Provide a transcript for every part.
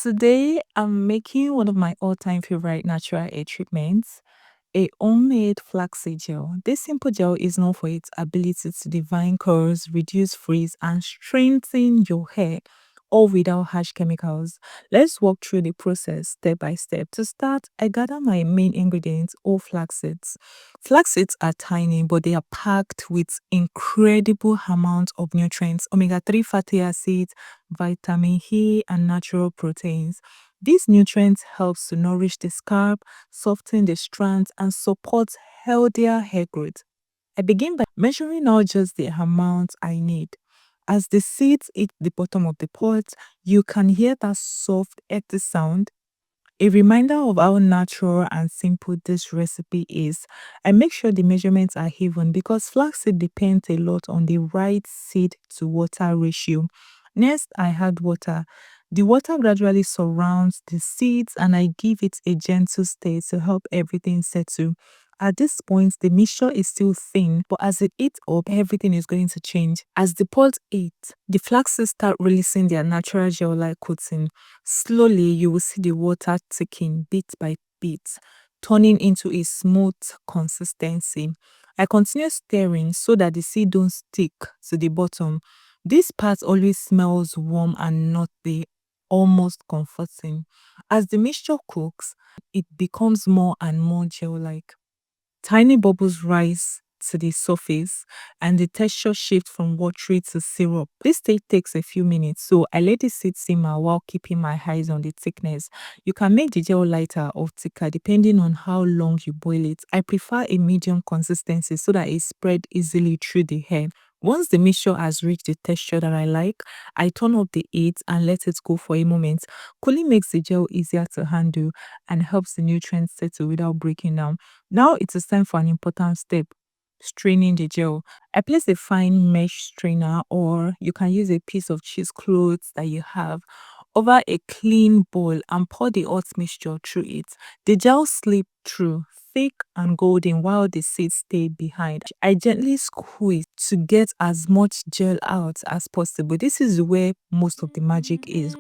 Today, I'm making one of my all-time favorite natural hair treatments, a homemade flaxseed gel. This simple gel is known for its ability to define curls, reduce frizz, and strengthen your hair, all without harsh chemicals. Let's walk through the process step by step. To start, I gather my main ingredients, all flax seeds. Flax seeds are tiny, but they are packed with incredible amounts of nutrients, omega-3 fatty acids, vitamin E, and natural proteins. These nutrients helps to nourish the scalp, soften the strands, and support healthier hair growth. I begin by measuring out just the amount I need. As the seeds hit the bottom of the pot, you can hear that soft, earthy sound, a reminder of how natural and simple this recipe is. I make sure the measurements are even because flaxseed depends a lot on the right seed to water ratio. Next, I add water. The water gradually surrounds the seeds and I give it a gentle stir to help everything settle. At this point, the mixture is still thin, but as it heats up, everything is going to change. As the pot heats, the flaxes start releasing their natural gel-like coating. Slowly, you will see the water thickening bit by bit, turning into a smooth consistency. I continue stirring so that the seed don't stick to the bottom. This part always smells warm and nutty, almost comforting. As the mixture cooks, it becomes more and more gel-like. Tiny bubbles rise to the surface and the texture shifts from watery to syrup. This stage takes a few minutes, so I let it sit simmer while keeping my eyes on the thickness. You can make the gel lighter or thicker depending on how long you boil it. I prefer a medium consistency so that it spread easily through the hair. Once the mixture has reached the texture that I like, I turn up the heat and let it go for a moment. Cooling makes the gel easier to handle and helps the nutrients settle without breaking down. Now it is time for an important step, straining the gel. I place a fine mesh strainer or you can use a piece of cheesecloth that you have over a clean bowl and pour the hot mixture through it. The gel slip through thick and golden while the seeds stay behind. I gently squeeze to get as much gel out as possible. This is where most of the magic is.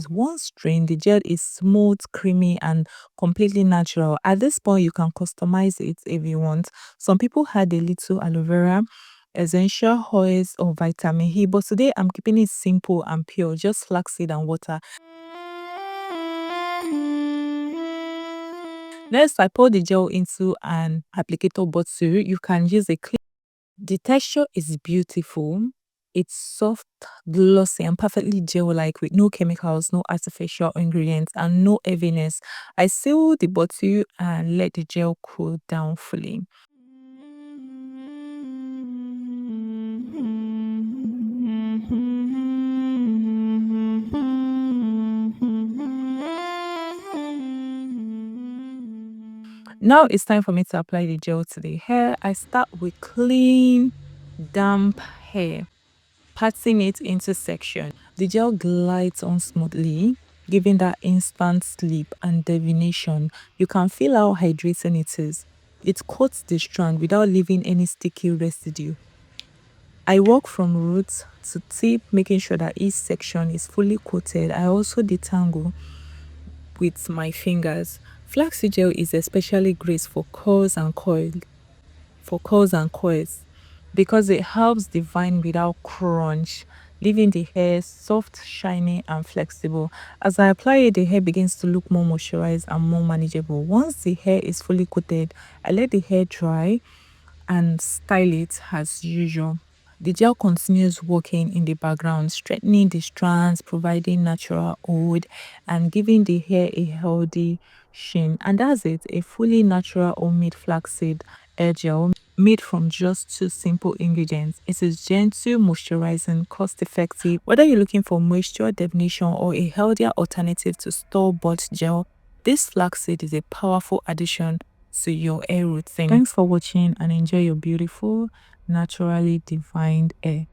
Once strained, the gel is smooth, creamy, and completely natural. At this point, you can customize it if you want. Some people add a little aloe vera, essential oils, or vitamin E, but today I'm keeping it simple and pure, just flaxseed and water. Next, I pour the gel into an applicator bottle. You can use a clean. The texture is beautiful. It's soft, glossy, and perfectly gel-like with no chemicals, no artificial ingredients, and no heaviness. I seal the bottle and let the gel cool down fully. Now it's time for me to apply the gel to the hair. I start with clean, damp hair, patting it into section. The gel glides on smoothly, giving that instant sleep and divination. You can feel how hydrating it is. It coats the strand without leaving any sticky residue. I work from roots to tip, making sure that each section is fully coated. I also detangle with my fingers. Flaxseed gel is especially great for curls and coils because it helps define without crunch, leaving the hair soft, shiny, and flexible. As I apply it, the hair begins to look more moisturized and more manageable. Once the hair is fully coated, I let the hair dry and style it as usual. The gel continues working in the background, strengthening the strands, providing natural hold, and giving the hair a healthy sheen. And that's it, a fully natural homemade flaxseed hair gel made from just two simple ingredients. It is gentle, moisturizing, cost effective. Whether you're looking for moisture, definition, or a healthier alternative to store-bought gel, this flaxseed is a powerful addition to your hair routine. Thanks for watching and enjoy your beautiful, naturally defined hair.